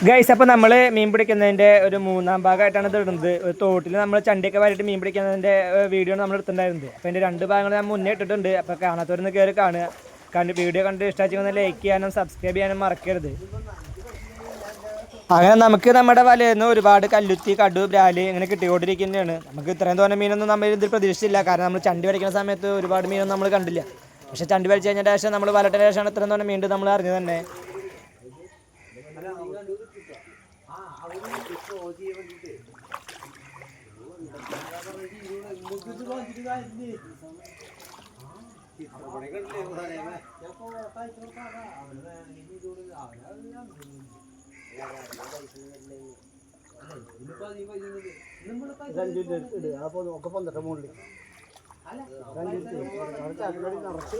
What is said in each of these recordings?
Guys, അപ്പോൾ നമ്മൾ മീൻ പിടിക്കുന്നതിൻ്റെ ഒരു മൂന്നാം ഭാഗമായിട്ടാണ് ഇത് ഇടുന്നത്. ഒരു തോട്ടിൽ നമ്മൾ ചണ്ടിയൊക്കെ വാരിയിട്ട് മീൻ പിടിക്കുന്നതിൻ്റെ വീഡിയോ നമ്മൾ എടുത്തിട്ടുണ്ടായിരുന്നത്. അപ്പോൾ അതിൻ്റെ രണ്ട് ഭാഗങ്ങൾ ഞാൻ മുന്നേ ഇട്ടിട്ടുണ്ട്. അപ്പോൾ കാണാത്തവരൊന്ന് കയറി കാണുക. വീഡിയോ കണ്ട് ഇഷ്ടമായിട്ട് ലൈക്ക് ചെയ്യാനും സബ്സ്ക്രൈബ് ചെയ്യാനും മറക്കരുത്. അങ്ങനെ നമുക്ക് നമ്മുടെ വലയിൽ നിന്ന് ഒരുപാട് കല്ലുത്തി, കടു, ബ്രാല് ഇങ്ങനെ കിട്ടിക്കൊണ്ടിരിക്കുന്നതാണ്. നമുക്ക് ഇത്രയും തോന്നെ മീനൊന്നും നമ്മൾ ഇതിൽ പ്രതീക്ഷിച്ചില്ല. കാരണം നമ്മൾ ചണ്ടി വരയ്ക്കുന്ന സമയത്ത് ഒരുപാട് മീനൊന്നും നമ്മൾ കണ്ടില്ല. പക്ഷേ ചണ്ടി വരച്ച് കഴിഞ്ഞതിൻ്റെ ശേഷം നമ്മൾ വലട്ടിന് ശേഷമാണ് ഇത്രയും തോന്നെ മീൻ നമ്മൾ അറിഞ്ഞത് തന്നെ.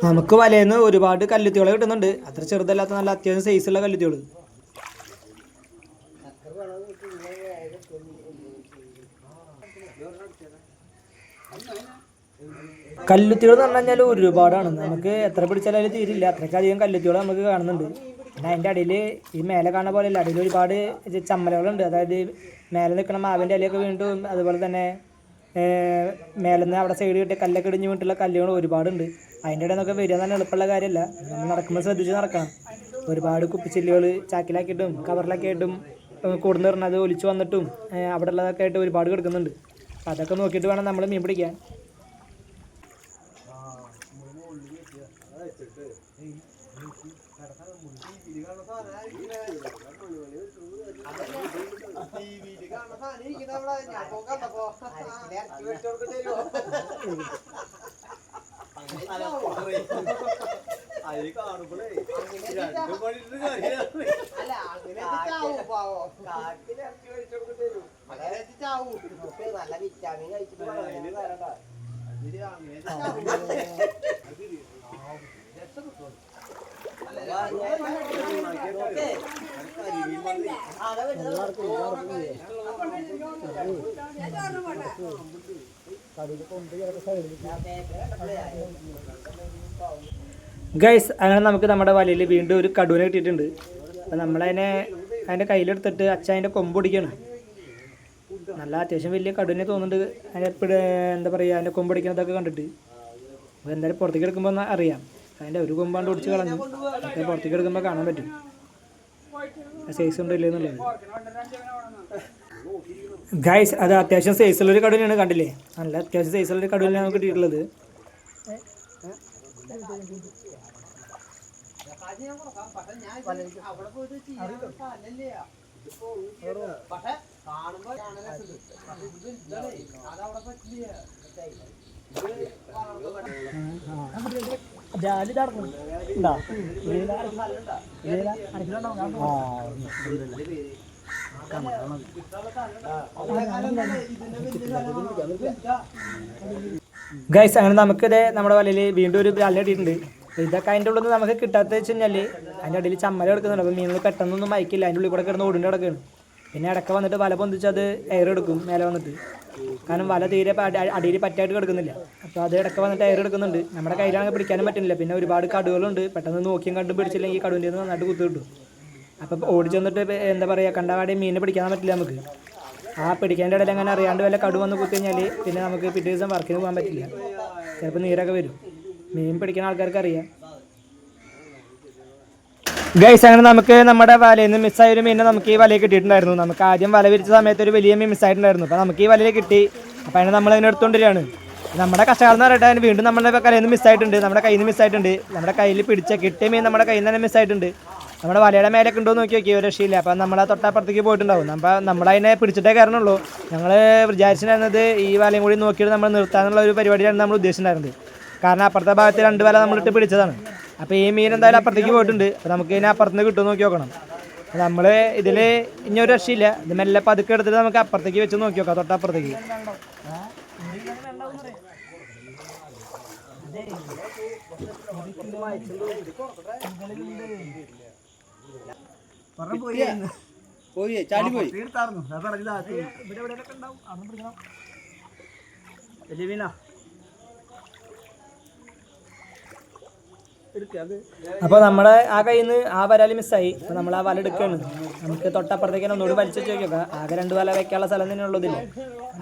നമുക്ക് വലയിന്ന് ഒരുപാട് കല്ലുത്തികൾ കിട്ടുന്നുണ്ട്. അത്ര ചെറുതല്ലാത്ത നല്ല അത്യാവശ്യം സൈസുള്ള കല്ലുത്തികൾ. കല്ലുത്തികൾ എന്ന് പറഞ്ഞു കഴിഞ്ഞാൽ ഒരുപാടാണ്. നമുക്ക് എത്ര പിടിച്ചാലും അതിൽ തീരില്ല. അത്രയ്ക്കധികം കല്ലുത്തികൾ നമുക്ക് കാണുന്നുണ്ട്. പിന്നെ അതിൻ്റെ അടിയിൽ ഈ മേലെ കാണുന്ന പോലെയല്ല, അടിയിൽ ഒരുപാട് ചമ്മലകളുണ്ട്. അതായത് മേലെ നിൽക്കുന്ന മാവിൻ്റെ ഇലയൊക്കെ വീണ്ടും, അതുപോലെ തന്നെ മേലെ നിന്ന് അവിടെ സൈഡ് കിട്ടിയ കല്ലൊക്കെ ഇടിഞ്ഞ് വീണ്ടുള്ള കല്ലുകൾ ഒരുപാടുണ്ട്. അതിൻ്റെ ഇടയിൽ നിന്നൊക്കെ വരിക തന്നെ എളുപ്പമുള്ള കാര്യമല്ല. നമ്മൾ നടക്കുമ്പോൾ ശ്രദ്ധിച്ച് നടക്കണം. ഒരുപാട് കുപ്പിച്ചില്ലുകൾ ചാക്കിലാക്കിയിട്ടും കവറിലാക്കിയിട്ടും കൂടുന്ന പറഞ്ഞത് ഒലിച്ചു വന്നിട്ടും അവിടെ ഉള്ളതൊക്കെ ആയിട്ട് ഒരുപാട് കിടക്കുന്നുണ്ട്. അപ്പോൾ അതൊക്കെ നോക്കിയിട്ട് വേണം നമ്മൾ മീൻ പിടിക്കാൻ. നല്ല വിറ്റാമിൻ കഴിച്ചിട്ട് ഗൈസ്, അങ്ങനെ നമുക്ക് നമ്മുടെ വലയിൽ വീണ്ടും ഒരു കടുവനെ കിട്ടിയിട്ടുണ്ട്. അപ്പം നമ്മളതിനെ അതിൻ്റെ കയ്യിലെടുത്തിട്ട് അതിൻ്റെ കൊമ്പ് പിടിക്കണം. നല്ല അത്യാവശ്യം വലിയ കടുവനെ തോന്നുന്നുണ്ട്. അതിൻ്റെ എന്താ പറയുക, അതിൻ്റെ കൊമ്പ് പിടിക്കുന്നതൊക്കെ കണ്ടിട്ട്. അപ്പോൾ എന്തായാലും പുറത്തേക്ക് എടുക്കുമ്പോൾ അറിയാം. അതിൻ്റെ ഒരു കൊമ്പാണ്ട് ഒടിച്ച് കളഞ്ഞു. അതൊക്കെ പുറത്തേക്ക് എടുക്കുമ്പോൾ കാണാൻ പറ്റും സൈസ് ഉണ്ടോ ഇല്ലെന്നുള്ളത്. ഗൈസ്, അത് അത്യാവശ്യം സൈസുള്ളൊരു കടുവനെയാണ്. കണ്ടില്ലേ, നല്ല അത്യാവശ്യം സൈസുള്ളൊരു കടുവനെയാണ് നമുക്ക് കിട്ടിയിട്ടുള്ളത്. ഗൈസ്, അങ്ങനെ നമുക്കിത് നമ്മുടെ വലയിൽ വീണ്ടും ഒരു ബ്രാലിനെ കിട്ടിയിട്ടുണ്ട്. ഇതൊക്കെ അതിൻ്റെ ഉള്ളിൽ നിന്ന് നമുക്ക് കിട്ടാത്ത വെച്ച് കഴിഞ്ഞാൽ അതിൻ്റെ അടിയിൽ ചമ്മല കിടക്കുന്നുണ്ട്. അപ്പോൾ മീനുകൾ പെട്ടെന്നൊന്നും മയക്കില്ല. അതിൻ്റെ ഉള്ളിൽ കൂടെ കിടന്ന് ഓടിൻ്റെ കിടക്കുകയാണ്. പിന്നെ ഇടയ്ക്ക് വന്നിട്ട് വല പൊന്തിച്ച് അത് എയർ എടുക്കും മേലെ വന്നിട്ട്. കാരണം വല തീരെ അടിയിൽ പറ്റായിട്ട് കിടക്കുന്നില്ല. അപ്പോൾ അത് ഇടയ്ക്ക് വന്നിട്ട് എയർ എടുക്കുന്നുണ്ട്. നമ്മുടെ കയ്യിലാണെങ്കിൽ പിടിക്കാനും പറ്റുന്നില്ല. പിന്നെ ഒരുപാട് കടുകളുണ്ട്. പെട്ടെന്ന് നോക്കിയും കണ്ടും പിടിച്ചില്ലെങ്കിൽ കടുവിൻ്റെ നിന്ന് നന്നായിട്ട് കുത്തു കിട്ടും. അപ്പം ഓടിച്ച് വന്നിട്ട് എന്താ പറയുക, കണ്ടവാടി മീനെ പിടിക്കാൻ പറ്റില്ല നമുക്ക്. ആ പിടിക്കേണ്ട ഇടയിൽ അങ്ങനെ അറിയാണ്ട് വല്ല കടു വന്ന് കുത്തി കഴിഞ്ഞാൽ പിന്നെ നമുക്ക് പിറ്റേ ദിവസം വർക്കിന് പോകാൻ പറ്റില്ല. ചിലപ്പോൾ നീരൊക്കെ വരും. മീൻ പിടിക്കുന്ന ആൾക്കാർക്ക് അറിയാം. ഗൈസ്, അങ്ങനെ നമുക്ക് നമ്മുടെ വലയിൽ നിന്ന് മിസ്സായ ഒരു മീനെ നമുക്ക് ഈ വലയിൽ കിട്ടിയിട്ടുണ്ടായിരുന്നു. നമുക്ക് ആദ്യം വല വിരിച്ച സമയത്ത് ഒരു വലിയ മീൻ മിസ്സായിട്ടുണ്ടായിരുന്നു. അപ്പോൾ നമുക്ക് ഈ വലയിൽ കിട്ടി. അപ്പോൾ അതിനെ നമ്മളതിനെ എടുത്തുകൊണ്ടിരിക്കുകയാണ്. നമ്മുടെ കഷ്ടകാലം എന്ന് പറഞ്ഞിട്ട് അതിന് വീണ്ടും നമ്മുടെ കയ്യിൽ നിന്ന് മിസ്സായിട്ടുണ്ട്. നമ്മുടെ കയ്യിൽ നിന്ന് മിസ്സായിട്ടുണ്ട്. നമ്മുടെ കയ്യിൽ പിടിച്ച കിട്ടിയ മീൻ നമ്മുടെ കയ്യിൽ നിന്ന് തന്നെ മിസ്സായിട്ടുണ്ട്. നമ്മുടെ വലയുടെ മേലൊക്കെ ഉണ്ടോ എന്ന് നോക്കി ഒരു രക്ഷയില്ല. അപ്പം നമ്മളെ തൊട്ടപ്പുറത്തേക്ക് പോയിട്ടുണ്ടാവും. അപ്പോൾ നമ്മളതിനെ പിടിച്ചിട്ടേ കയറണുള്ളൂ. ഞങ്ങൾ വിചാരിച്ചിട്ടുണ്ടായിരുന്നത് ഈ വലയും കൂടി നോക്കിയിട്ട് നമ്മൾ നിർത്താനുള്ള ഒരു പരിപാടിയാണ് നമ്മൾ ഉദ്ദേശിച്ചിട്ടുണ്ടായിരുന്നത്. കാരണം അപ്പുറത്തെ ഭാഗത്ത് 2 വല നമ്മളിട്ട് പിടിച്ചതാണ്. അപ്പോൾ ഈ മീൻ എന്തായാലും അപ്പുറത്തേക്ക് പോയിട്ടുണ്ട്. അപ്പോൾ നമുക്ക് ഇതിനെ അപ്പുറത്തുനിന്ന് കിട്ടുമെന്ന് നോക്കി നോക്കണം. നമ്മൾ ഇതിൽ ഇനി ഒരു രക്ഷയില്ല. ഇത് മെല്ലെ പതുക്കെ എടുത്തിട്ട് നമുക്ക് അപ്പുറത്തേക്ക് വെച്ച് നോക്കി നോക്കാം, തൊട്ടപ്പുറത്തേക്ക്. പോയി ചാടി പോയി. അപ്പോൾ നമ്മുടെ ആ കയ്യിൽ നിന്ന് ആ വരാൽ മിസ്സായി. അപ്പോൾ നമ്മൾ ആ വല എടുക്കുകയാണ്. നമുക്ക് തൊട്ടപ്പുറത്തേക്ക് തന്നെ ഒന്നുകൂടി വലിച്ചു നോക്കിയൊക്കെ ആകെ 2 വല വെക്കാനുള്ള സ്ഥലം തന്നെ ഉള്ളതില്ല.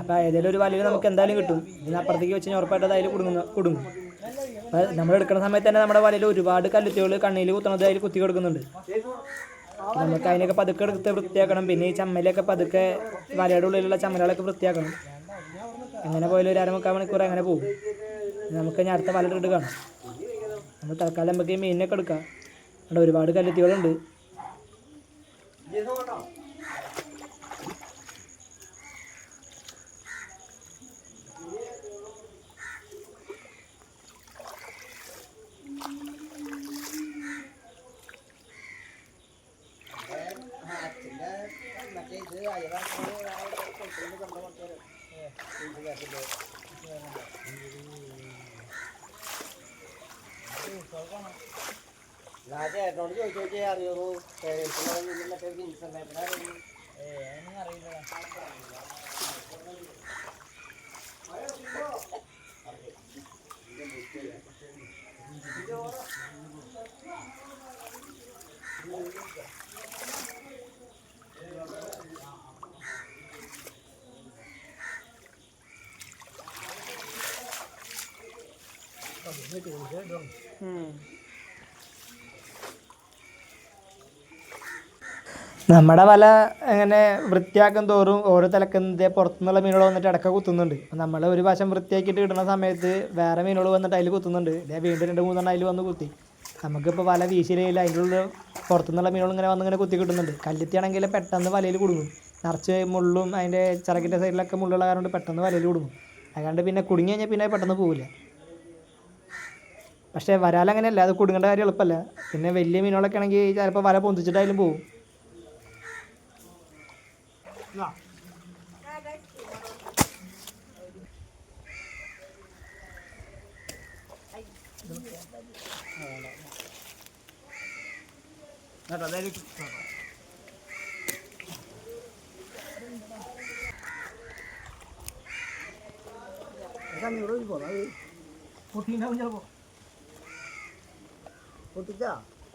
അപ്പോൾ ഏതെങ്കിലും ഒരു വലയിൽ നമുക്ക് എന്തായാലും കിട്ടും. ഇതിനപ്പുറത്തേക്ക് വെച്ച് കഴിഞ്ഞാൽ ഉറപ്പായിട്ട് അതിൽ കുടുങ്ങും. അപ്പോൾ നമ്മൾ എടുക്കുന്ന സമയത്ത് തന്നെ നമ്മുടെ വലയിൽ ഒരുപാട് കല്ലുത്തികൾ കണ്ണിൽ കുത്തുന്നത് അതിൽ കുത്തി കൊടുക്കുന്നുണ്ട്. നമുക്ക് അതിനൊക്കെ പതുക്കെ എടുത്ത് വൃത്തിയാക്കണം. പിന്നെ ഈ ചമ്മലൊക്കെ പതുക്കെ വലയുടെ ഉള്ളിലുള്ള ചമ്മലകളൊക്കെ വൃത്തിയാക്കണം. എങ്ങനെ പോയാലും ഒരു 1/4 മണിക്കൂർ അങ്ങനെ പോകും. നമുക്ക് ഇനി അടുത്ത വല ഇട്ട് കാണാം. നമ്മൾ തൽക്കാലം നമുക്ക് ഈ മീനിനൊക്കെ എടുക്കാം. അവിടെ ഒരുപാട് കല്ലുത്തികളുണ്ട്. ചേട്ടനോട് ചോദിച്ചു അറിയുള്ളൂ. നമ്മുടെ വല അങ്ങനെ വൃത്തിയാക്കും തോറും ഓരോ തലക്കുന്നത് പുറത്തുനിന്നുള്ള മീനുകൾ വന്നിട്ട് ഇടയ്ക്ക് കുത്തുന്നുണ്ട്. നമ്മൾ ഒരു വശം വൃത്തിയാക്കിയിട്ട് ഇടുന്ന സമയത്ത് വേറെ മീനുകൾ വന്നിട്ട് അതിൽ കുത്തുന്നുണ്ട്. വീണ്ടും 2-3 അതിൽ വന്ന് കുത്തി. നമുക്കിപ്പോൾ വല വീശിയില്ല. അതിൻ്റെ ഉള്ളിൽ പുറത്തുനിന്നുള്ള മീനുകൾ ഇങ്ങനെ കുത്തി കിട്ടുന്നുണ്ട്. കല്ലുത്തിയാണെങ്കിൽ പെട്ടെന്ന് വലയിൽ കുടുങ്ങും. നിറച്ച് മുള്ളും അതിൻ്റെ ചിറകിൻ്റെ സൈഡിലൊക്കെ മുള്ളുള്ള കാരണം പെട്ടെന്ന് വലയിൽ കുടുങ്ങും. അതുകൊണ്ട് പിന്നെ കുടുങ്ങി കഴിഞ്ഞാൽ പിന്നെ പെട്ടെന്ന് പോവില്ല. പക്ഷേ വരാലങ്ങനെയല്ല, അത് കുടുങ്ങേണ്ട കാര്യം എളുപ്പമല്ല. പിന്നെ വലിയ മീനുകളൊക്കെ ആണെങ്കിൽ ചിലപ്പോൾ വല പൊന്തിച്ചിട്ടായാലും പോകും.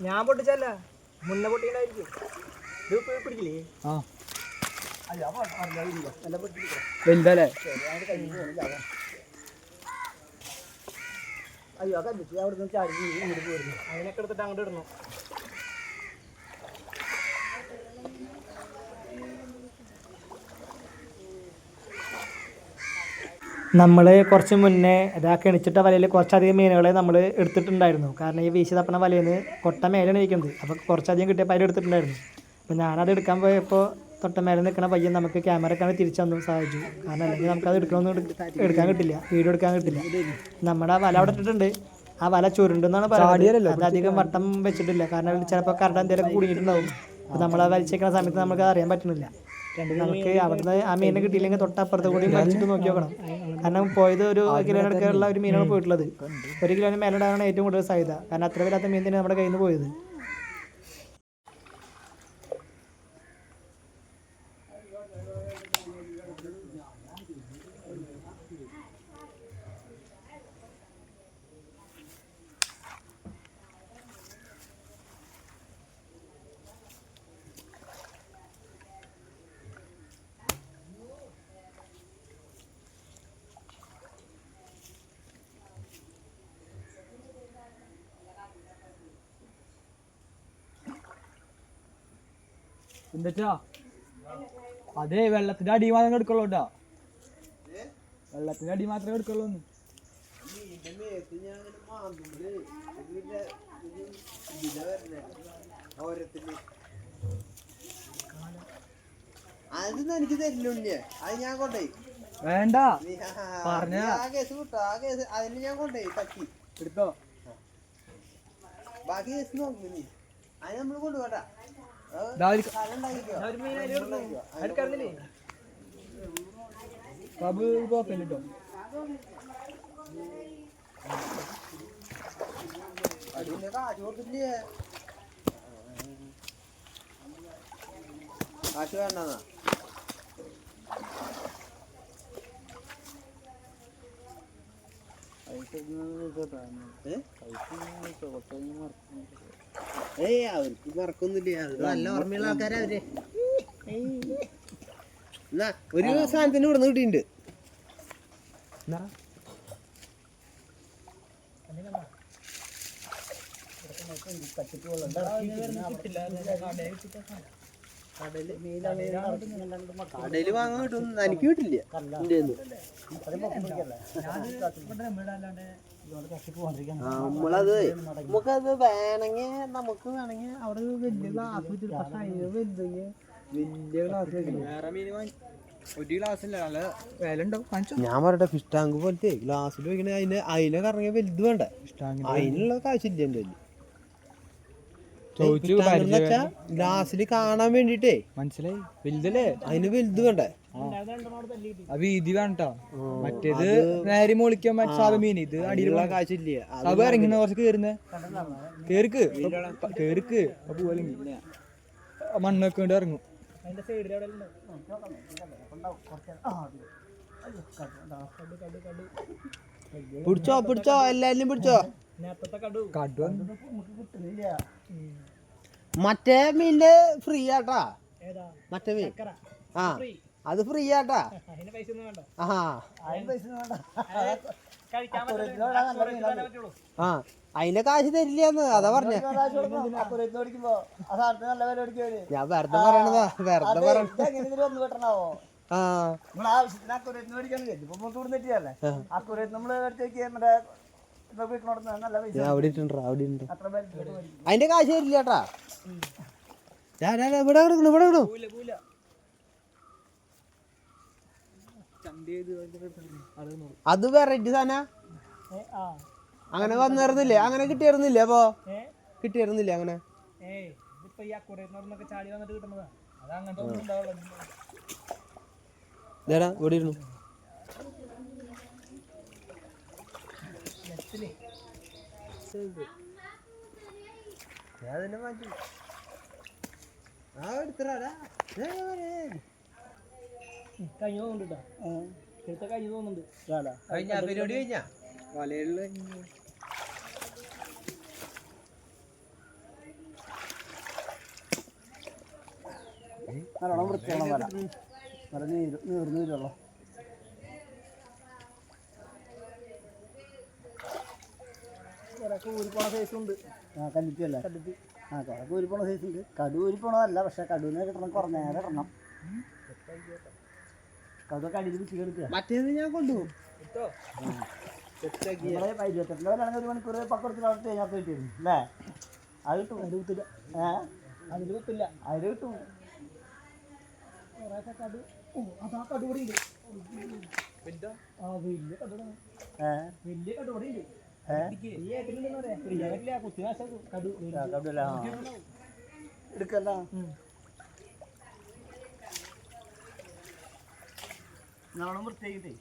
ഞാൻ പൊട്ടിച്ചല്ല, മുന്നേ പൊട്ടിക്കണ്ടായിരിക്കും. ഇത് പിടിക്കില്ലേ? വലുതല്ലേ? അയ്യോ കല്ലിച്ച് അവിടെ നിന്ന് ചാടി ഇങ്ങോട്ട് പോയിരുന്നു. അതിനൊക്കെ എടുത്തിട്ട് അങ്ങോട്ട് ഇടണം. നമ്മൾ കുറച്ച് മുന്നേ കിണിച്ചിട്ട വലയിൽ കുറച്ചധികം മീനുകളെ നമ്മൾ എടുത്തിട്ടുണ്ടായിരുന്നു. കാരണം ഈ വീശി തപ്പണ വലയിൽ നിന്ന് കൊട്ട മേലാണ് ഇരിക്കുന്നത്. അപ്പോൾ കുറച്ചധികം കിട്ടിയപ്പോൾ അതിൽ എടുത്തിട്ടുണ്ടായിരുന്നു. അപ്പോൾ ഞാനത് എടുക്കാൻ പോയപ്പോൾ തൊട്ട മേലെ നിൽക്കണ പയ്യൻ നമുക്ക് ക്യാമറക്കാണ് തിരിച്ചു തന്നു സഹായിച്ചു. കാരണം അല്ലെങ്കിൽ നമുക്കത് എടുക്കാൻ കിട്ടില്ല, വീഡിയോ എടുക്കാൻ കിട്ടില്ല. നമ്മുടെ വല അവിടെ ഇട്ടിട്ടുണ്ട്. ആ വല ചുരുണ്ടെന്നാണ് പറയുന്നത്. അതധികം വട്ടം വെച്ചിട്ടില്ല. കാരണം ചിലപ്പോൾ കറണ്ട് എന്തെങ്കിലുമൊക്കെ കുടുങ്ങിയിട്ടുണ്ടാവും. അപ്പോൾ നമ്മൾ ആ വലിച്ചേക്കുന്ന സമയത്ത് നമുക്ക് അറിയാൻ പറ്റുന്നില്ല. നമുക്ക് അവിടുന്ന് ആ മീനെ കിട്ടിയില്ലെങ്കിൽ തൊട്ടപ്പുറത്ത് കൂടി വലിച്ചിട്ട് നോക്കി നോക്കണം. കാരണം പോയത് 1 കിലോനടുക്കുള്ള ഒരു മീനാണ് പോയിട്ടുള്ളത്. 1 കിലോന് മേലിടാനാണ് ഏറ്റവും കൂടുതൽ സാധ്യത. കാരണം അത്ര വരാത്ത മീൻ തന്നെ നമ്മുടെ കയ്യിൽ നിന്ന് പോയത്. എന്താ അതെ വെള്ളത്തിന്റെ അടി മാത്രമേ എടുക്കുള്ളൂ കേട്ടോ. വെള്ളത്തിന്റെ അടി മാത്രമേ എടുക്കുള്ളൂ. അതൊന്നും എനിക്ക് തരില്ലേ, അത് ഞാൻ കൊണ്ടേ വേണ്ട പറഞ്ഞ അതിന് ഞാൻ കൊണ്ടേ തക്കി എടുത്തോ. ബാക്കി കേസ് നോക്കി നീ അത് നമ്മള് കൊണ്ടുപോട്ടാ. ബാബു കുഴപ്പമില്ല കേട്ടോ. അതിന്റെ കാശ് കൊടുത്തില്ലേ? കാശ് വേണ്ടെന്നാ ഏയ് അവർക്ക് മറക്കൊന്നുമില്ല, നല്ല ഓർമ്മയുള്ള ആൾക്കാരാ അവര്. എന്നാ ഒരു സാധനത്തിന് ഇവിടുന്ന് കിട്ടിയിട്ടുണ്ട്. കടയില് വാങ്ങാൻ കിട്ടും, എനിക്ക് കിട്ടില്ല. നമ്മളത് നമുക്കത് വേണമെങ്കിൽ അവിടെ വലിയ ഗ്ലാസ് വലിയ ഗ്ലാസ്. ഞാൻ പറയട്ടെ, ഫിഷ് ടാങ്ക് പോലത്തെ ഗ്ലാസ്സിൽ വെക്കണ അതിനെ കറങ്ങിയ വലുത് വേണ്ട, അതിനുള്ള കാശില്ല എന്റെ ഗ്ലാസ്സിൽ കാണാൻ വേണ്ടിട്ടേ. മനസ്സിലായി, വലുതല്ലേ, അതിന് വലുത് വേണ്ടേ, വീതി വേണ്ട. മറ്റേത് നേരെ മോളിക്കാൻ സാധ മീൻ, ഇത് അടിയിലുള്ള കാശില്ല. അത് ഇറങ്ങുന്ന കുറച്ച് കേറുന്നേ, കേറിക്ക് കേറിക്ക് മണ്ണൊക്കെ കൊണ്ട് ഇറങ്ങും. പിടിച്ചോ പിടിച്ചോ, എല്ലാരും പിടിച്ചോ. മറ്റേ മീനിന്റെ ഫ്രീ ആട്ടാ, മറ്റേ മീൻ ആ അത് ഫ്രീ ആട്ടാ. ആ അതിന്റെ കാശ് തരില്ലാന്ന് അതാ പറഞ്ഞ. ഞാൻ വെറുതെ പറയണതാ, വെറുതെ പറയണ. അവിടെ അതിന്റെ കാശ് തരില്ല കേട്ടാ. ഇവിടെ കിടക്കണം, ഇവിടെ കിടണം. അത് വെറൈറ്റി സാധന അങ്ങനെ വന്നിരുന്നില്ലേ, അങ്ങനെ കിട്ടിയിരുന്നില്ലേ, അപ്പൊ കിട്ടിയിരുന്നില്ലേ അങ്ങനെ. ഇവിടെ ഇരുന്നു. പരിപാടി കഴിഞ്ഞ വലയുള്ള നല്ലോണം വൃത്തിയാണ് വല, നല്ല നീർന്നീരുള്ളൂ. ഊരിപ്പോണ സൈസ് ഉണ്ട്. കല്ലിപ്പല്ലേ, കല്ലിപ്പി. കിഴക്ക് ഊരിപ്പോണ സൈസ് ഉണ്ട്. കടു ഊരിപ്പോണതല്ല, പക്ഷെ കടുവിനെ കിട്ടണം, കുറഞ്ഞ നേരം ഇടണം. കടുവൊക്കെ അടിയിൽ പിടിച്ച് എടുക്കുക. മറ്റേത് ഞാൻ കൊണ്ടുപോകും. 28 വരാണെങ്കിൽ 1 മണിക്കൂർ പക്കടത്തിൽ തേങ്ങാത്ത കിട്ടിയിരുന്നു അല്ലേ. അത് കിട്ടും, അതിൽ കുത്തില്ല. അതിൽ കുത്തില്ല, അതിൽ കിട്ടും. കടു അതാ കടുപടി ഉണ്ട്, വലിയ കടുപടി, വലിയ കടുപടി ഉണ്ട്. എടുക്കല്ല നല്ലോണം വൃത്തിയാക്കിട്ടേ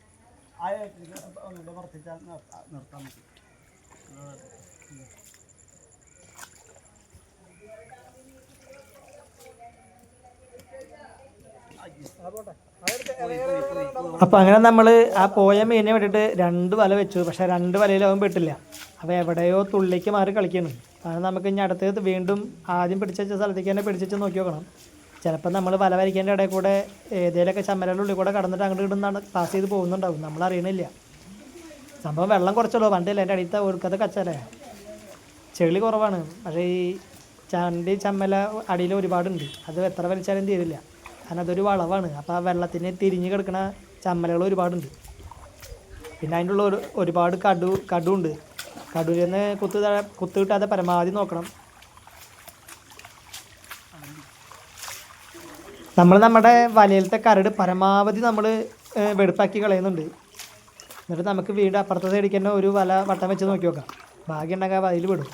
ഒന്നുകൂടെ വർത്തിച്ചാൽ നിർത്താൻ പറ്റും. അപ്പം അങ്ങനെ നമ്മൾ ആ പോയ മീനെ വിട്ടിട്ട് 2 വല വെച്ചു, പക്ഷേ 2 വലയിലാവും പെട്ടില്ല. അപ്പോൾ എവിടെയോ തുള്ളിക്ക് മാറി കളിക്കണം. കാരണം നമുക്ക് ഇനി അടുത്തത് വീണ്ടും ആദ്യം പിടിച്ച സ്ഥലത്തേക്ക് തന്നെ പിടിച്ചു നോക്കി നോക്കണം. ചിലപ്പോൾ നമ്മൾ വല വരയ്ക്കേണ്ട ഇടയിൽ കൂടെ ഏതെങ്കിലുമൊക്കെ ചമ്മലയുടെ ഉള്ളിൽ കൂടെ കടന്നിട്ട് അങ്ങോട്ട് ഇടുന്നാണ് പാസ് ചെയ്ത് പോകുന്നുണ്ടാവും, നമ്മളറിയണില്ല. സംഭവം വെള്ളം കുറച്ചുള്ളൂ, പണ്ടില്ല എൻ്റെ അടിയത്തെ ഒഴുക്കത്തെ കച്ചല്ലേ, ചെളി കുറവാണ്. പക്ഷേ ഈ ചമ്മല അടിയിൽ ഒരുപാടുണ്ട്, അത് എത്ര വലിച്ചാലും തീരില്ല. കാരണം അതൊരു വളവാണ്. അപ്പോൾ ആ വെള്ളത്തിന് തിരിഞ്ഞ് കിടക്കുന്ന ചമ്മലകൾ ഒരുപാടുണ്ട്. പിന്നെ അതിൻ്റെ ഉള്ള ഒരുപാട് കടുണ്ട്. കടുവിൽ നിന്ന് കുത്ത് കിട്ടാതെ പരമാവധി നോക്കണം. നമ്മുടെ വലയിലത്തെ കരട് പരമാവധി നമ്മൾ വെടുപ്പാക്കി കളയുന്നുണ്ട്. എന്നിട്ട് നമുക്ക് വീണ്ടും അപ്പുറത്തെ സൈഡിൽ തന്നെ ഒരു വല വട്ടം വെച്ച് നോക്കി നോക്കാം, ഭാഗ്യം ഉണ്ടെങ്കിൽ അതിൽ വിടും.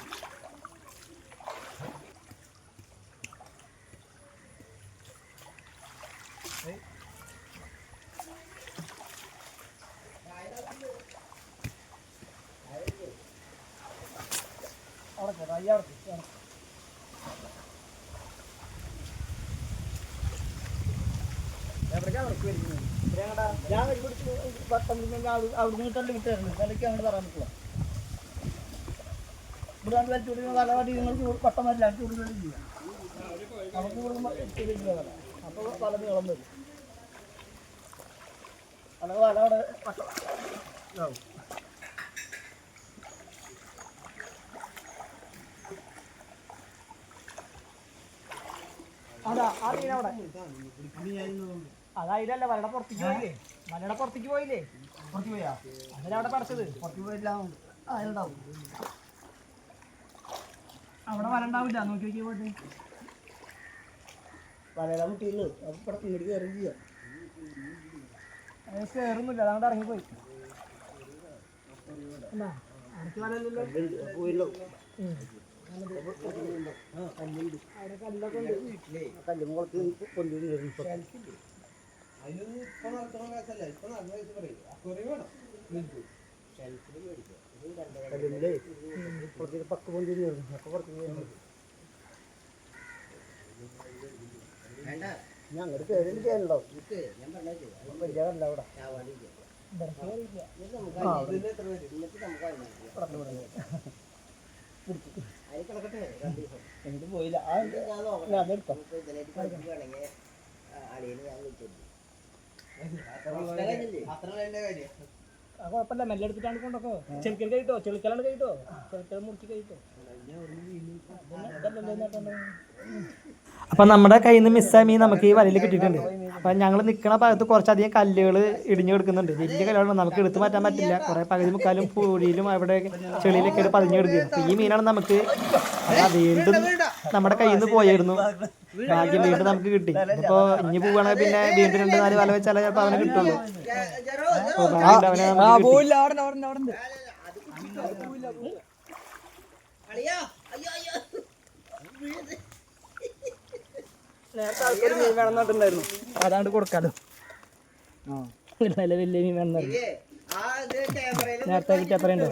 ഞാൻ അവിടെ നിന്ന് തള്ളി വിട്ടായിരുന്നു, വിലയ്ക്ക് അങ്ങോട്ട് തരാൻ പറ്റില്ല. അതായതല്ല വലയുടെ പുറത്തേക്ക് പോയില്ലേ, വലയുടെ പുറത്തേക്ക് പോയില്ലേ, പുറത്തേക്ക് പോയാ അതിലവിടെ പറിച്ചത് പുറത്തേക്ക് പോയില്ല. അതുണ്ടാവും അവിടെ വല ഉണ്ടാവില്ല, നോക്കി നോക്കി പോയിട്ട് വലയുടെ മുട്ടിയുള്ളൂ. ഇങ്ങോട്ട് കയറും ചെയ്യാം, അത് കയറുന്നില്ല, അതങ്ങോട്ട് ഇറങ്ങിപ്പോയി. എനിക്ക് വലല്ലോ പോയില്ലോ. ഞങ്ങൾ കേറിയിട്ടുണ്ടോ പോയില്ല. കുഴപ്പമില്ല, മെല്ലെ എടുത്തിട്ടാണ് കൊണ്ടൊക്കെ. ചെളിക്കൽ കഴിട്ടോ, ചെളിക്കലാണ് കഴിട്ടോ, ചെളിക്കൽ മുറിച്ച് കഴിട്ടോ. അപ്പം നമ്മുടെ കയ്യിൽ നിന്ന് മിസ്സായ മീൻ നമുക്ക് ഈ വലയിൽ കിട്ടിയിട്ടുണ്ട്. അപ്പം ഞങ്ങൾ നിൽക്കുന്ന ഭാഗത്ത് കുറച്ചധികം കല്ലുകൾ ഇടിഞ്ഞു കിടക്കുന്നുണ്ട്. വലിയ കല്ലുകളാണ്, നമുക്ക് എടുത്ത് മാറ്റാൻ പറ്റില്ല. കുറേ പകുതി മുക്കാലും പൂഴിയിലും അവിടെ ചെളിയിലൊക്കെ ആയിട്ട് പതിഞ്ഞു കിടക്കുക. അപ്പം ഈ മീനാണ് നമുക്ക് വീണ്ടും നമ്മുടെ കയ്യിൽ നിന്ന് പോയായിരുന്നു. ഭാഗ്യം വീണ്ടും നമുക്ക് കിട്ടി. ഇപ്പോൾ ഇനി പോവുകയാണെങ്കിൽ പിന്നെ വീണ്ടും 2-4 വല വെച്ചാലേ ചിലപ്പോൾ അവനെ കിട്ടുള്ളൂ. നേരത്തെ ആൾക്കാർ മീൻ വേണമെന്നുണ്ടായിരുന്നു, അതാണ്ട് കൊടുക്കാലോ. നല്ല വലിയ മീൻ വേണമെന്നായിരുന്നു, നേരത്തെ കിട്ടി അത്രയുണ്ടോ.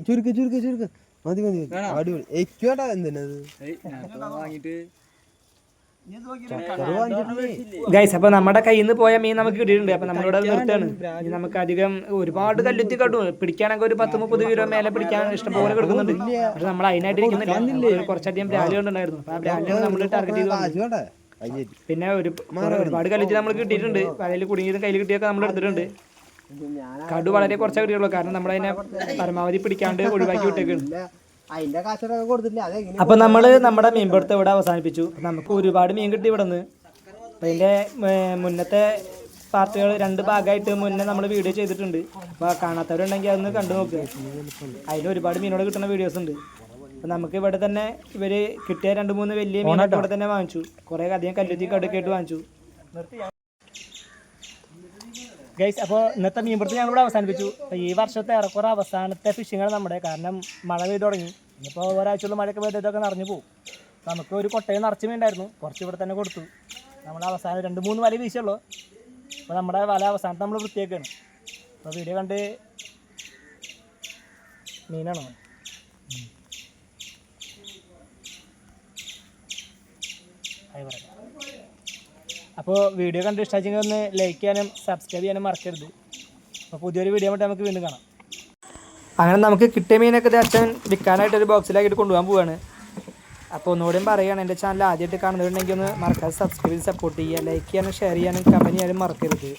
ചുരുക്ക് ചുരുക്ക് ചുരുക്ക് മതി മതി അടിപൊളി. ഏക്കോട്ടാ എന്തിനത് ഗൈസ്. അപ്പൊ നമ്മുടെ കയ്യിൽ നിന്ന് പോയ മീൻ നമുക്ക് കിട്ടിയിട്ടുണ്ട്. അപ്പൊ നമ്മളിവിടെ നിർത്താണ്. ഇനി നമുക്ക് അധികം ഒരുപാട് കല്ലുത്തി കണ്ടു പിടിക്കാനൊക്കെ ഒരു 10-30 കിലോ മേലെ പിടിക്കാൻ ഇഷ്ടംപോലെ കിടക്കുന്നുണ്ട്. പക്ഷെ നമ്മൾ അതിനായിട്ട് ഇരിക്കുന്നില്ല. കുറച്ചധികം ബ്രാലി കൊണ്ടുണ്ടായിരുന്നു. അപ്പൊ ആ ബ്രാലിനെ നമ്മൾ ടാർഗറ്റ് ചെയ്തു. പിന്നെ ഒരുപാട് കല്ലുത്തി നമ്മൾ കിട്ടിയിട്ടുണ്ട്. വലയിൽ കുടുങ്ങിയതും കയ്യിൽ കിട്ടിയൊക്കെ നമ്മൾ എടുത്തിട്ടുണ്ട്. കടു വളരെ കുറച്ചേ കിട്ടിയുള്ളൂ, കാരണം നമ്മളതിനെ പരമാവധി പിടിക്കാണ്ട് ഒഴിവാക്കി വിട്ടേക്കാണ്. അപ്പൊ നമ്മള് നമ്മുടെ മീൻപിടുത്തം ഇവിടെ അവസാനിപ്പിച്ചു. നമുക്ക് ഒരുപാട് മീൻ കിട്ടി ഇവിടെ നിന്ന്. അപ്പൊ അതിന്റെ മുന്നത്തെ പാർട്ടുകൾ 2 ഭാഗമായിട്ട് മുന്നേ നമ്മൾ വീഡിയോ ചെയ്തിട്ടുണ്ട്. അപ്പൊ കാണാത്തവരുണ്ടെങ്കിൽ അതൊന്ന് കണ്ടു നോക്കുക. അതിന് ഒരുപാട് മീനോട് കിട്ടുന്ന വീഡിയോസ് ഉണ്ട്. അപ്പൊ നമുക്ക് ഇവിടെ തന്നെ ഇവര് കിട്ടിയ 2-3 വലിയ മീനൊക്കെ ഇവിടെ തന്നെ വാങ്ങിച്ചു. കുറെ അധികം കല്ലുത്തി കടുക്കായിട്ട് വാങ്ങിച്ചു. ഗൈസ്, അപ്പോൾ ഇന്നത്തെ മീൻപിടുത്തം ഞങ്ങളിവിടെ അവസാനിപ്പിച്ചു. അപ്പോൾ ഈ വർഷത്തെ ഏറെക്കുറെ അവസാനത്തെ ഫിഷിങ്ങാണ് നമ്മുടെ. കാരണം മഴ പെയ്ത് തുടങ്ങി. ഇനിയിപ്പോൾ ഒരാഴ്ചയുള്ള മഴയൊക്കെ പെയ്തിട്ടൊക്കെ നിറഞ്ഞു പോകും. നമുക്ക് ഒരു കൊട്ടയിൽ നിറച്ച് മീനുണ്ടായിരുന്നു, കുറച്ച് ഇവിടെ തന്നെ കൊടുത്തു. നമ്മൾ അവസാനം 2-3 വല വീശുള്ളൂ. അപ്പോൾ നമ്മുടെ വല അവസാനത്തെ നമ്മൾ വൃത്തിയാക്കുകയാണ്. അപ്പോൾ വീഡിയോ കണ്ട് മീനാണോ ആയി പറയാം. അപ്പോൾ വീഡിയോ കണ്ട് ഇഷ്ടമാച്ചെങ്കിൽ ഒന്ന് ലൈക്ക് ചെയ്യാനും സബ്സ്ക്രൈബ് ചെയ്യാനും മറക്കരുത്. അപ്പോൾ പുതിയൊരു വീഡിയോ ആയിട്ട് നമുക്ക് വീണ്ടും കാണാം. അങ്ങനെ നമുക്ക് കിട്ടിയ മീനൊക്കെ അച്ഛൻ വിൽക്കാനായിട്ടൊരു ബോക്സിലാക്കിയിട്ട് കൊണ്ടുപോകാൻ പോവുകയാണ്. അപ്പോൾ ഒന്നുകൂടെയും പറയുകയാണ്, എൻ്റെ ചാനൽ ആദ്യമായിട്ട് കാണുന്നുണ്ടെങ്കിൽ ഒന്ന് മറക്കാതെ സബ്സ്ക്രൈബ് ചെയ്ത് സപ്പോർട്ട് ചെയ്യുക. ലൈക്ക് ചെയ്യാനും ഷെയർ ചെയ്യാനും കമൻറ്റ് ചെയ്യാനും മറക്കരുത്.